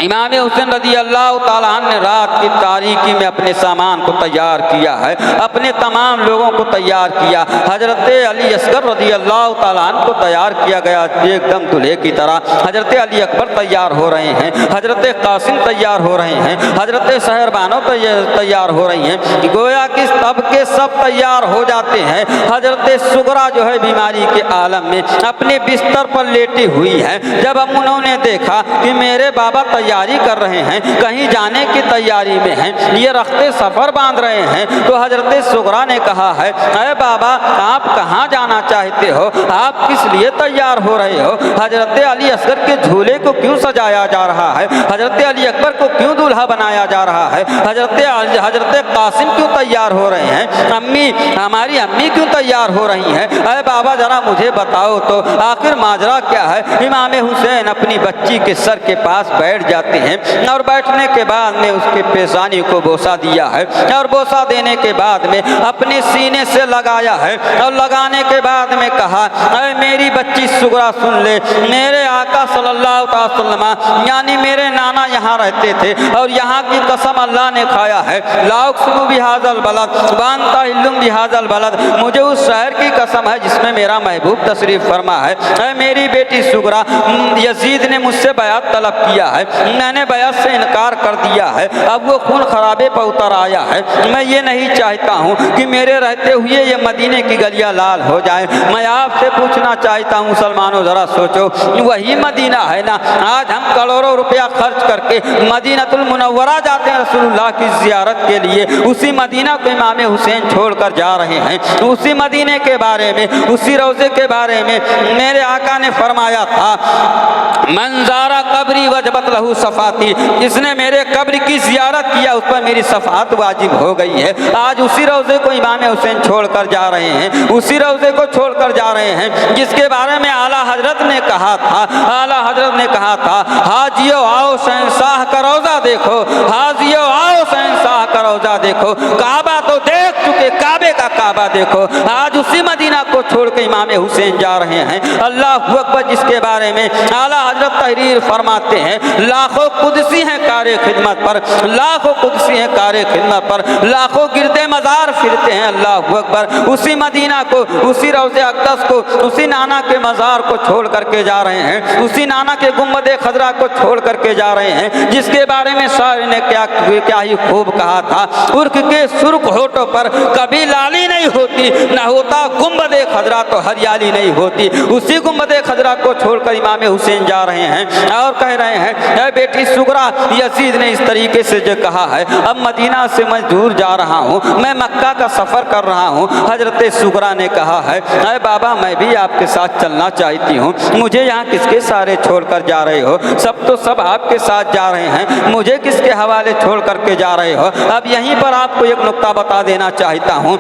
B: इमाम हुसैन रज़ी अल्लाह तआला अन्हु ने रात की तारीकी में अपने सामान को तैयार किया है, अपने तमाम लोगों को तैयार किया। हज़रत अली असगर रज़ी अल्लाह तआला अन्हु को तैयार किया गया एकदम दूल्हे की तरह। हज़रत अली अकबर तैयार हो रहे हैं, हज़रत कासिम तैयार हो रहे हैं, हज़रत शहरबानो तैयार हो रही हैं, गोया कि सब के सब तैयार हो जाते हैं। हज़रत सुगरा जो है बीमारी के आलम में अपने बिस्तर पर लेटी हुई है। जब हम उन्होंने देखा कि मेरे बाबा तैयारी कर रहे हैं, कहीं जाने की तैयारी में हैं, ये रखते सफ़र बांध रहे हैं, तो हज़रत सुगरा ने कहा है अरे बाबा आप कहाँ जाना चाहते हो, आप किस लिए तैयार हो रहे हो, हज़रत अली असगर के झूले को क्यों सजाया जा रहा है, हज़रत अली अकबर को क्यों दूल्हा बनाया जा रहा है, हज़रत कासिम क्यों तैयार हो रहे हैं, अम्मी हमारी अम्मी क्यों तैयार हो रही हैं, अरे बाबा ज़रा मुझे बताओ तो आखिर माजरा क्या है। इमाम हुसैन अपनी बच्ची के सर के पास बैठ जाते हैं और बैठने के बाद में उसके पेशानी को बोसा दिया है और बोसा देने के बाद में अपने सीने से लगाया है और लगाने के बाद में कहा अरे मेरी बच्ची सुगरा सुन ले, मेरे आका सल्लल्लाहु अलैहि वसल्लम यानी मेरे नाना यहाँ रहते थे और यहाँ की कसम अल्लाह ने खाया है ला उक़सिमु बिहाज़ल बलद व अंता हिल्लुम बिहाज़ल बलद, मुझे उस शहर की कसम है जिसमें मेरा महबूब तशरीफ़ फरमा है। अरे मेरी बेटी सुगरा, यजीद ने मुझसे बयात तलब किया है, मैंने बयात से इनकार कर दिया है, अब वो खून खराबे पर उतर आया है। मैं ये नहीं चाहता हूँ कि मेरे रहते हुए ये मदीने की गलियाँ लाल हो जाए। मैं आपसे पूछना चाहता हूँ मुसलमानों, ज़रा सोचो, वही मदीना है ना, आज हम करोड़ों रुपया खर्च करके मदीनतुल मुनव्वरा जाते हैं रसूलुल्लाह की ज़ियारत के लिए। उसी मदीना को इमाम हुसैन छोड़कर जा रहे हैं। उसी मदीने के बारे में, उसी रोज़े के बारे में मेरे आका ने फरमाया था, मंजारा कब्री वजबत लहू सफ़ाती, जिसने मेरे कब्र की ज़ियारत किया उस पर मेरी सफ़ात वाजिब हो गई है। आज उसी रोज़े को इमाम हुसैन छोड़कर जा रहे हैं, उसी रोज़े को छोड़कर जा रहे हैं जिसके बारे में आला हजरत ने कहा था, आला हजरत ने कहा था, हाजियो आओ शहंशाह का रोज़ा देखो, हाजियो आओ शहंशाह का रोज़ा देखो। काबा तो देख चुके, काबे का काबा देखो। आज उसी मदीना को छोड़ के इमाम हुसैन जा रहे हैं। अल्लाह अकबर, जिसके बारे में आला हजरत तहरीर फरमाते हैं, लाखों कुदसी हैं कारे खिदमत पर, लाखों कुदसी हैं कारे खिदमत पर, लाखों गिरदे मज़ार फिरते हैं। अल्लाह अकबर, उसी मदीना को, उसी रोज़े अक़दस को, उसी नाना के मज़ार को छोड़ करके जा रहे हैं, उसी नाना के गुंबद खजरा को छोड़ करके जा रहे हैं, जिसके बारे में शायर ने क्या ही खूब कहा था, उर्क के सुर्ख होठों पर कभी लाली नहीं होती, न होता गुंबद खजरा तो हरियाली नहीं होती। उसी गुंबद खजरा को छोड़कर इमाम हुसैन जा रहे हैं और कह रहे हैं, ऐ बेटी सुगरा, यजीद ने इस तरीके से जो कहा है, अब मदीना से मैं दूर जा रहा हूँ, मैं मक्का का सफ़र कर रहा हूँ। हजरत सुगरा ने कहा है, ऐ बाबा, मैं भी आपके साथ चलना चाहती हूँ, मुझे यहाँ किसके सहारे छोड़कर जा रहे हो? सब तो सब आपके साथ जा रहे हैं, मुझे किसके हवाले छोड़ करके जा रहे हो? अब यहीं पर आपको एक नुक्ता बता देना चाहता हूँ।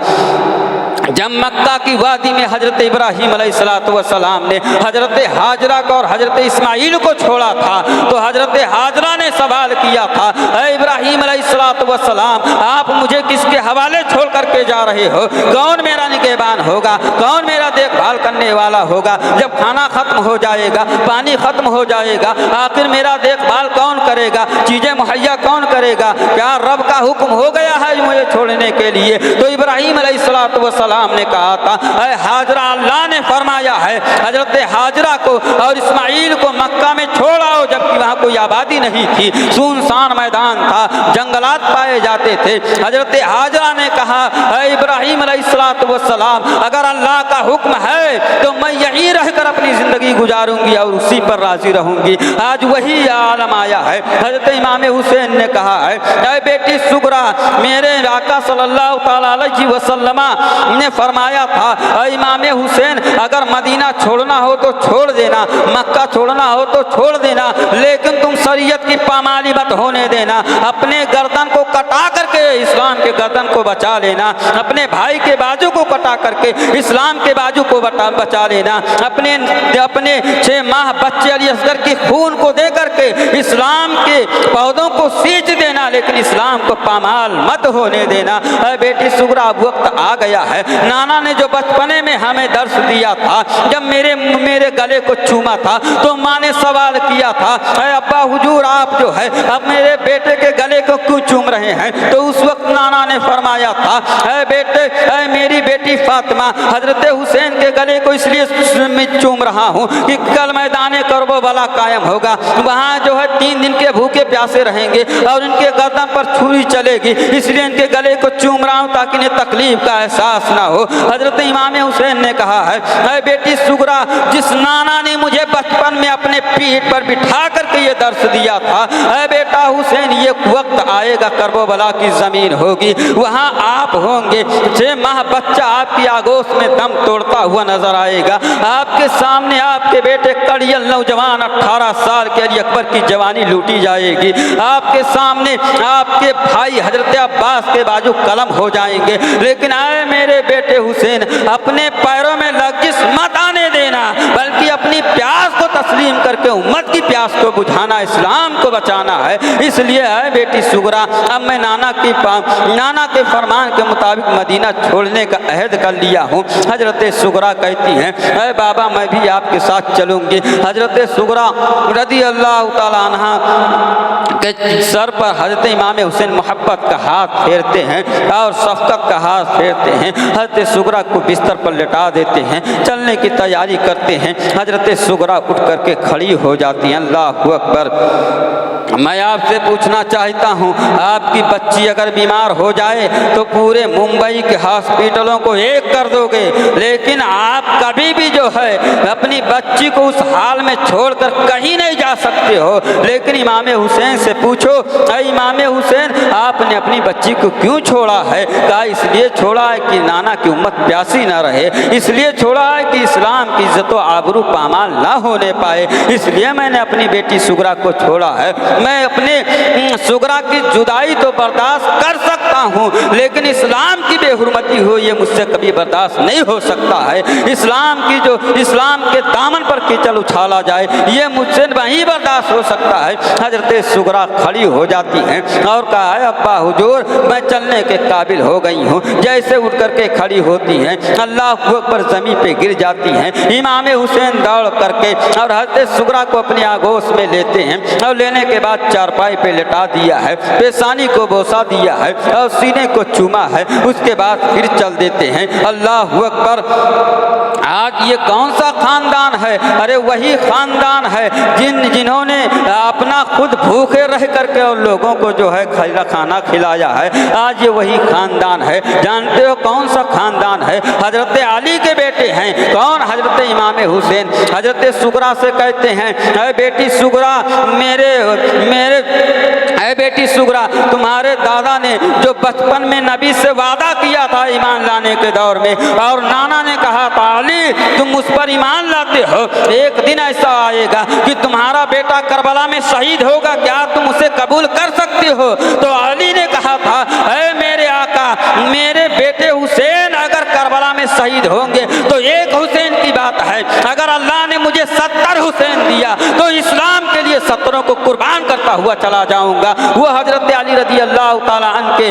B: जब मक्का की वादी में हजरत इब्राहीम अलैहिस्सलाम ने हजरत हाजरा को और हजरत इस्माइल को छोड़ा था, तो हजरत हाजरा ने सवाल किया था, ऐ इब्राहीम अलैहिस्सलाम, आप मुझे किसके हवाले छोड़ करके जा रहे हो? कौन मेरा निगहबान होगा? कौन मेरा देखभाल करने वाला होगा? जब खाना खत्म हो जाएगा, पानी खत्म हो जाएगा, आखिर मेरा देखभाल कौन करेगा? चीज़ें मुहैया कौन करेगा? क्या रब का हुक्म हो गया है मुझे छोड़ने के लिए? तो इब्राहीम अलैहिस्सलाम ने कहा था, ऐ हाजरा, अल्लाह ने फरमाया है हजरत हाजरा को और इस्माइल को मक्का में छोड़ आओ, जबकि वहाँ कोई आबादी नहीं थी, सुनसान मैदान था, जंगलात पाए जाते थे। हजरत हाजरा ने कहा, ऐ इब्राहीम अलैहिस्सलाम, अगर अल्लाह का हुक्म है तो मैं यहीं रहकर अपनी ज़िंदगी गुजारूंगी और उसी पर राज़ी रहूंगी। आज वही आलम आया है। हजरत इमाम हुसैन ने कहा है, ऐ बेटी सुगरा, मेरे आका सल्लल्लाहु अलैहि वसल्लम ने फरमाया था, इमाम हुसैन, अगर मदीना छोड़ना हो तो छोड़ देना, मक्का छोड़ना हो तो छोड़ देना, लेकिन तुम शरीयत की पामाली मत होने देना। अपने गर्दन को कटा करके इस्लाम के गर्दन को बचा लेना, अपने भाई के बाजू को कटा करके इस्लाम के बाजू को बचा लेना, अपने 6 माह बच्चे अली असगर की खून को दे करके इस्लाम के पौधों को सींच देना, लेकिन इस्लाम को पामाल मत होने देना। बेटी सुगरा, अब वक्त आ गया है। नाना ने जो बचपने में हमें दर्श दिया था, जब मेरे गले को चूमा था तो माँ ने सवाल किया था, अरे अब्बा हुजूर, आप जो है अब मेरे बेटे के गले को क्यों चूम रहे हैं? तो उस वक्त नाना ने फरमाया था, अरे बेटे, अरे मेरी बेटी फातिमा, हजरत हुसैन के गले को इसलिए मैं चूम रहा हूँ कि कल मैदान करबला कायम होगा, वहाँ जो है 3 दिन के भूखे प्यासे रहेंगे और इनके गर्दन पर छुरी चलेगी, इसलिए इनके गले को चूम रहा हूँ ताकि इन्हें तकलीफ का एहसास ना हो। हजरत इमाम हुसैन ने कहा है, ऐ बेटी सुगरा, जिस नाना ने मुझे बचपन में अपने पीठ पर बिठा करके ये दर्श दिया था, ऐ बेटा हुसैन, ये वक्त आएगा, करबला की ज़मीन होगी, वहाँ आप होंगे, 6 माह बच्चा आपकी आगोश में दम तोड़ता हुआ नजर आएगा। आपके सामने आपके बेटे कड़ियल नौजवान 18 साल के अली अकबर की जवानी लूटी जाएगी। आपके सामने आपके भाई हजरत अब्बास के बाजू कलम हो जाएंगे। लेकिन आए मेरे बेटे हुसैन, अपने पैरों में लग्जिश मत आने देना, बल्कि अपनी प्यास को तस्लीम करके उम्मत की प्यास को बुझाना, इस्लाम को बचाना है। इसलिए है बेटी सुगरा, अब मैं नाना के फरमान के मुताबिक मदीना छोड़ने का अहद कर लिया हूँ। हजरत सुगरा कहती हैं, अरे बाबा, मैं भी आपके साथ चलूँगी। हजरत सुगरा रज़ी अल्लाह तआला अन्हा के सर पर हजरत इमाम हुसैन मोहब्बत का हाथ फेरते हैं और शफ़क़त का हाथ फेरते हैं। हजरत सुगरा को बिस्तर पर लेटा देते हैं, चलने की तैयारी करते करते हैं, हजरत सुगरा उठ करके खड़ी हो जाती हैं। अल्लाहु अकबर। मैं आपसे पूछना चाहता हूँ, आपकी बच्ची अगर बीमार हो जाए तो पूरे मुंबई के हॉस्पिटलों को एक कर दोगे, लेकिन आप कभी भी जो है अपनी बच्ची को उस हाल में छोड़कर कहीं नहीं जा सकते हो। लेकिन इमाम हुसैन से पूछो, अरे इमाम हुसैन आपने अपनी बच्ची को क्यों छोड़ा है? कहा इसलिए छोड़ा है कि नाना की उम्मत प्यासी न रहे, इसलिए छोड़ा है कि इस्लाम की इज्जत व आबरू पामाल ना होने पाए, इसलिए मैंने अपनी बेटी सुगरा को छोड़ा है। मैं अपने सुगरा की जुदाई तो बर्दाश्त कर सकता हूँ, लेकिन इस्लाम की बेहुरमती हो ये मुझसे कभी बर्दाश्त नहीं हो सकता है। इस्लाम की जो इस्लाम के दामन पर कीचड़ उछाला जाए ये मुझसे वहीं बर्दाश्त हो सकता है। हजरत सुगरा खड़ी हो जाती हैं और कहा है अब्बा हुजूर मैं चलने के काबिल हो गई हूँ। जैसे उठ करके खड़ी होती हैं अल्लाह अकबर ज़मीन पे गिर जाती हैं। इमाम हुसैन दौड़ करके और हजरत सुगरा को अपनी आगोश में लेते हैं और लेने के बाद चारपाई पे लेटा दिया है, पेशानी को बोसा दिया है और सीने को चूमा है, उसके बाद फिर चल देते हैं। अल्लाह अकबर। आज ये कौन सा खानदान है? अरे वही खानदान है जिन्होंने अपना खुद भूखे रह करके और लोगों को जो है खाना खिलाया है। आज ये वही खानदान है। जानते हो कौन सा खानदान है? हजरत अली के बेटे हैं। कौन? हजरत इमाम हुसैन। हजरत सुगरा से कहते हैं अरे बेटी सुगरा अरे बेटी सुगरा तुम्हारे दादा ने जो बचपन में नबी से वादा किया था ईमान लाने के दौर में, और नाना ने कहा था अली तुम उस पर ईमान लाते हो, एक दिन ऐसा आएगा कि तुम्हारा बेटा करबला में शहीद होगा, क्या तुम उसे कबूल कर सकते हो? तो अली ने कहा था अरे मेरे आका मेरे बेटे हुसैन अगर करबला में शहीद होंगे तो एक हुसैन की बात है, अगर अल्लाह ने मुझे 70 हुसैन दिया तो इस्लाम के लिए 70 को कुर्बान करता हुआ चला जाऊंगा। वो हजरत अली रज़ी अल्लाह ताला अन्हु के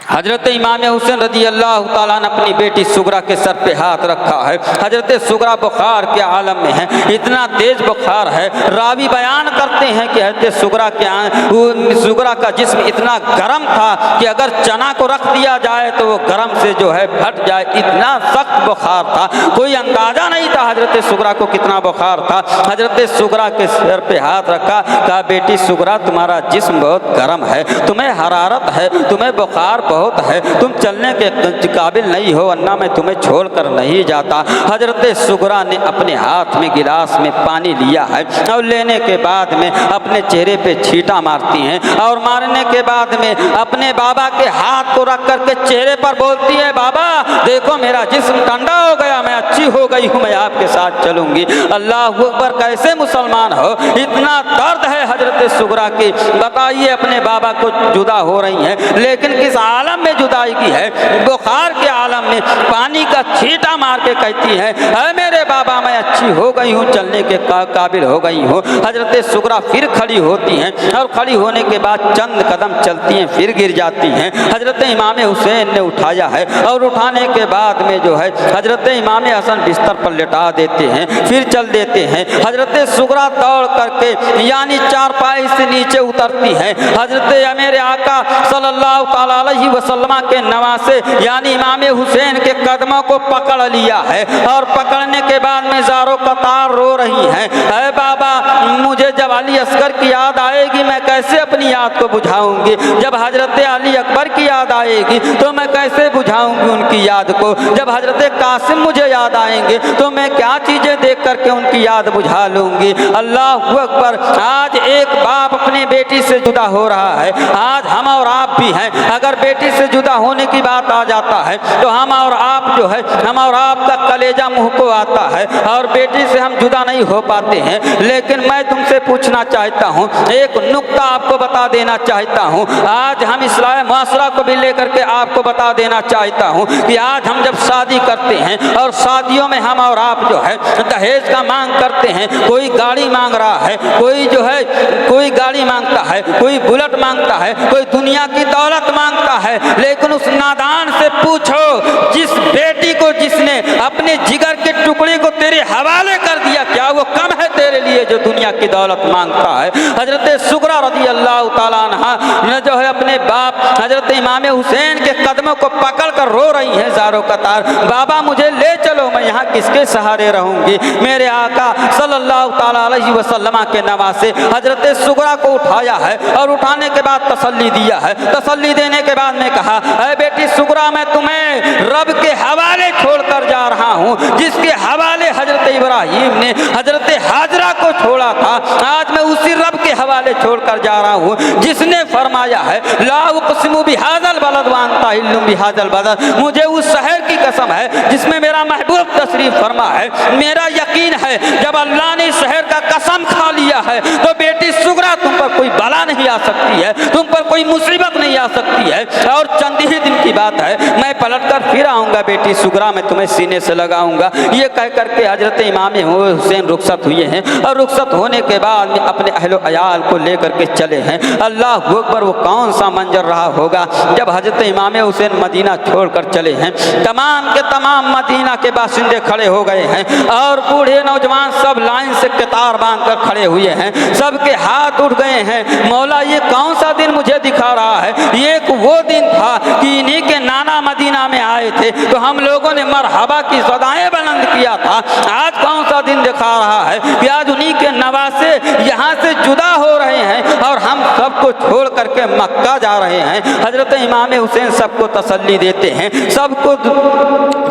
B: हजरत इमाम हुसैन रज़ी अल्लाह ताला ने अपनी बेटी सुगरा के सर पे हाथ रखा है। हजरत सुगरा बुखार के आलम में है, इतना तेज बुखार है। रावी बयान करते हैं कि हजरत सुगरा का जिस्म इतना गर्म था कि अगर चना को रख दिया जाए तो वो गर्म से जो है फट जाए, इतना सख्त बुखार था। कोई अंदाजा नहीं था हजरत सुगरा को कितना बुखार था। हजरत सुगरा के सर पे हाथ रखा, कहा बेटी सुगरा तुम्हारा जिस्म बहुत गर्म है, तुम्हें हरारत है, तुम्हें बुखार बहुत है, तुम चलने के काबिल नहीं हो, वरना मैं तुम्हें छोड़कर नहीं जाता। हजरत सुगरा ने अपने हाथ में गिलास में पानी लिया है और लेने के बाद में अपने चेहरे पे छींटा मारती हैं और मारने के बाद में अपने बाबा के हाथ को रख करके चेहरे पर बोलती है बाबा देखो मेरा जिस्म ठंडा हो गया, मैं अच्छी हो गई हूँ, मैं आपके साथ चलूंगी। अल्लाह अकबर। कैसे मुसलमान हो? इतना दर्द है हजरत सुगरा की। बताइए अपने बाबा को जुदा हो रही हैं, लेकिन किस आलम में जुदाई की है? बुखार के आलम में पानी का छींटा मार के कहती है अरे मेरे बाबा मैं अच्छी हो गई हूँ, चलने के काबिल हो गई हूँ। हजरत सुगरा फिर खड़ी होती हैं और खड़ी होने के बाद चंद कदम चलती हैं, फिर गिर जाती हैं। हजरत इमाम हुसैन ने उठाया है और उठाने के बाद में जो है हजरत इमाम हसन बिस्तर पर लेटा देते हैं, फिर चल देते हैं। हजरत सुगरा दौड़ करके यानी चारपाई से नीचे उतरती हैं। हजरत मेरे आका सल्लल्लाहु अलैहि वसल्लम के नवासे यानी इमाम हुसैन के कदमों को पकड़ लिया है और पकड़ने के बाद में ज़ारो कतार रो रही हैं। अरे बाबा मुझे जब अली असगर की याद आएगी मैं कैसे अपनी याद को बुझाऊंगी, जब हजरत अली अकबर की याद आएगी तो मैं कैसे बुझाऊंगी उनकी याद को, जब हजरत कासिम मुझे याद आएंगे तो मैं क्या चीज़ें देख करके उनकी याद बुझा लूँगी। अल्लाह अकबर। आज एक बाप अपने बेटी से जुदा हो रहा है, आज हम और आप भी हैं। अगर बेटी से जुदा होने की बात आ जाता है तो हम और आप जो है हम और आपका कलेजा मुंह को आता है और बेटी से हम जुदा नहीं हो पाते हैं। लेकिन मैं तुमसे पूछना चाहता हूँ, एक नुक्ता आपको बता देना चाहता हूँ। आज हम इस्लाम मुआशरा को भी लेकर लेकर के आपको बता देना चाहता हूँ कि आज हम जब शादी करते हैं और शादियों में हम और आप जो है दहेज का मांग करते हैं, कोई गाड़ी मांग रहा है, कोई जो है कोई गाड़ी मांगता है, कोई बुलेट मांगता है, कोई दुनिया की दौलत मांगता है, लेकिन उस नादान से पूछो जिस बेटी को जिसने अपने जिगर के टुकड़े को तेरे हवाले कर दिया, क्या वो कम है तेरे लिए जो दुनिया की दौलत मांगता है। हजरत सुगरा रज़ी अल्लाह ताला अन्हा ने जो है अपने बाप हजरत इमाम हुसैन के कदमों को पकड़ कर रो रही हैं ज़ारो कतार, बाबा मुझे ले चलो, मैं यहाँ किसके सहारे रहूंगी। मेरे आका सल्लल्लाहु ताला अलैहि वसल्लम के नवासे हजरत सुगरा को उठाया है और उठाने के बाद तसल्ली दिया है। तसल्ली देने के बाद में कहा, अरे बेटी सुगरा, मैं तुम्हें रब के हवाले छोड़कर जा रहा हूँ, जिसके हवाले हजरत इब्राहिम ने हजरत हाजरा को छोड़ा था, आज मैं उसी रब के हवाले छोड़कर जा रहा हूँ जिसने फरमाया है ला उक़सिमु बिहाज़ल बलद व अंता हिल्लुम बिहाज़ल बलद, मुझे उस शहर की कसम है जिसमें मेरा महबूब तशरीफ फरमा है। मेरा यकीन है जब अल्लाह ने इस शहर का कसम खा लिया है तो बेटी सुगरा तुम पर कोई बला नहीं आ सकती है, तुम पर कोई मुसीबत नहीं आ सकती है। और चंद ही दिन की बात है, मैं पलट कर फिर आऊँगा बेटी सुगरा, मैं तुम्हें सीने से लगाऊंगा। ये कह करके हजरत इमाम हुसैन रुखसत हुए हैं और रुखसत होने के बाद में अपने अहलो अयाल को लेकर के चले हैं। अल्लाह अकबर, वो कौन सा मंजर रहा होगा जब हजरत इमाम हुसैन मदीना छोड़कर चले हैं। तमाम के तमाम मदीना के बाशिंदे खड़े हो गए हैं और बूढ़े नौजवान सब लाइन से कतार बांध कर खड़े हुए हैं, सबके हाथ उठ गए हैं। मौला ये कौन सा दिन मुझे दिखा रहा है? ये वो दिन था कि इन्हीं के नाना मदीना में आए थे तो हम लोगों ने मरहबा की सदाएं बुलंद किया था। आज कौन सा दिन दिखा रहा है कि आज उन्हीं के नवासे यहाँ से जुदा हो रहे हैं और हम सबको छोड़ करके मक्का जा रहे हैं। हजरत इमाम हुसैन सबको तसल्ली देते हैं,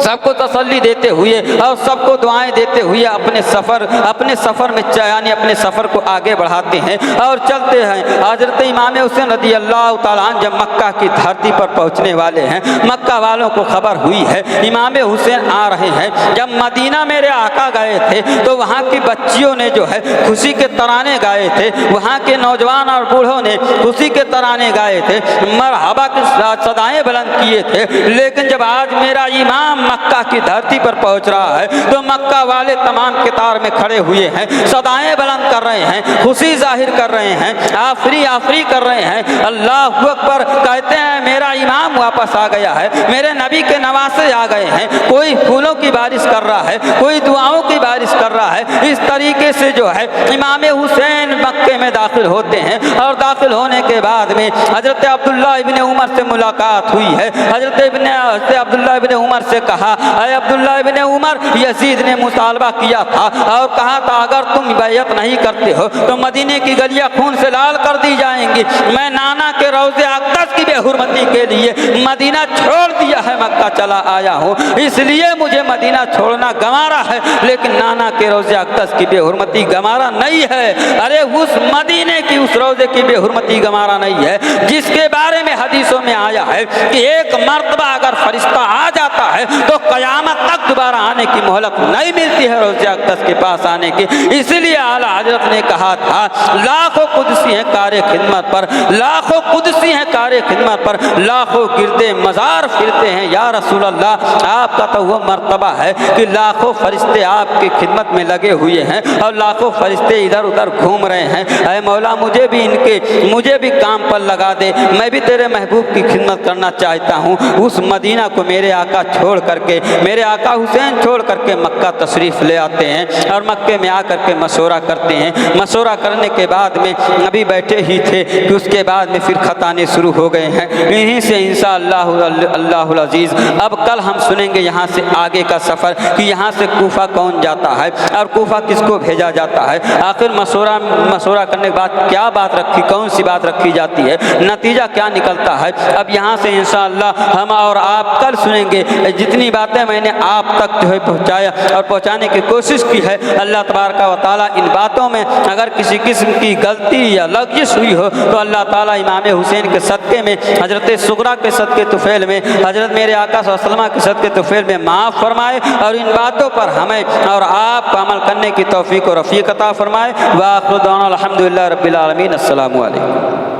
B: सबको तसल्ली देते हुए और सबको दुआएं देते हुए अपने सफ़र में यानी अपने सफ़र को आगे बढ़ाते हैं और चलते हैं। हजरत इमाम हुसैन रज़ी अल्लाह ताला अन्हु जब मक्का की धरती पर पहुँचने वाले हैं, मक्का वालों को खबर हुई है इमाम हुसैन आ रहे हैं। जब मदीना मेरे आका गए थे तो वहाँ की बच्चियों ने जो है खुशी के तराने गाए थे, वहाँ के नौजवान और बूढ़ों ने खुशी के तराने गाए थे, मरहबा की सदाएं बुलंद किए थे। लेकिन जब आज मेरा इमाम मक्का की धरती पर पहुँच रहा है तो मक्का वाले तमाम कतार में खड़े हुए हैं, सदाएं बुलंद कर रहे हैं, खुशी जाहिर कर रहे हैं, आफरी आफरी कर रहे हैं, अल्लाह अकबर कहते हैं मेरा इमाम वापस आ गया है, मेरे नबी के नवासे आ गए हैं। कोई फूलों की बारिश कर रहा है, कोई दुआओं की बारिश कर रहा है। इस तरीके से जो है इमाम हुसैन मक्के में दाखिल होते हैं और दाखिल होने के बाद में हजरत अब्दुल्ला इब्ने उमर से मुलाकात हुई है। हजरत अब्दुल्ला इब्ने उमर से कहा, अरे अब्दुल्ला इब्ने उमर, यजीद ने मुतालबा किया था और कहा था अगर तुम बैयत नहीं करते हो तो मदीने की गलियां खून से लाल कर दी जाएंगी। मैं नाना के रोज़े अक़दस की बेहुरमती के लिए मदीना छोड़ दिया है, मक्का चला आया हूँ, इसलिए मुझे मदीना छोड़ना गंवारा है, लेकिन नाना के रोज़े अक़दस की बेहुरमती गंवारा नहीं है। अरे उस मदीने की उस रोज़े की बेहुरमती गंवारा नहीं है जिसके बारे में हदीसों में आया है कि एक मर्तबा अगर फरिश्ता आ जाता है तो क़यामत तक दोबारा आने की मोहलत नहीं मिलती है रोज़े अक़दस के पास आने की। इसलिए आला हजरत ने कहा था लाखों कुदसी हैं कारे खिदमत पर, लाखों कुदसी हैं कारे खिदमत पर, लाखों गिरदे मज़ार फिरते हैं या रसूल अल्लाह। आपका तो वो मर्तबा है कि लाखों फरिश्ते आपकी खिदमत में लगे हुए हैं और लाखों फरिश्ते इधर उधर घूम रहे हैं। अरे मौला मुझे भी काम पर लगा दे, मैं भी तेरे महबूब की खिदमत करना चाहता हूँ। उस मदीना को मेरे आका छोड़ करके, मेरे आका हुसैन छोड़ करके मक्का तशरीफ़ ले आते हैं और मक्के में आकर के मशवरा करते हैं। मशवरा करने के बाद में अभी बैठे ही थे कि उसके बाद में फिर खत आने शुरू हो गए हैं। यहीं से इंशाअल्लाह अल्लाहुल अज़ीज़ अब कल हम सुनेंगे यहाँ से आगे का सफ़र कि यहाँ से कूफा कौन जाता है और कूफा किसको भेजा जाता है, आखिर मशवरा करने के बाद क्या बात रखी, कौन सी बात रखी जाती है, नतीजा क्या निकलता है। अब यहाँ से इंशाअल्लाह हम और आप कल सुनेंगे। जितनी बातें मैंने आप तक जो है पहुँचाया और पहुँचाने की कोशिश की है, अल्लाह तबारक व तआला इन बातों में अगर किसी किस्म की गलती या लग़ज़िश हुई हो तो अल्लाह ताला इमाम हुसैन के सदक़े में, हजरत सुगरा के सदक़े तुफ़ैल में, हजरत मेरे आका सल्लल्लाहु अलैहि वसल्लम के सदक़े तुफ़ैल में माफ़ फरमाए और इन बातों पर हमें और आपको अमल करने की तौफ़ीक़ और रफ़ीक़ अता फरमाए। व आख़िरु दअवाना अल्हम्दुलिल्लाहि रब्बिल आलमीन। अस्सलामु अलैकुम।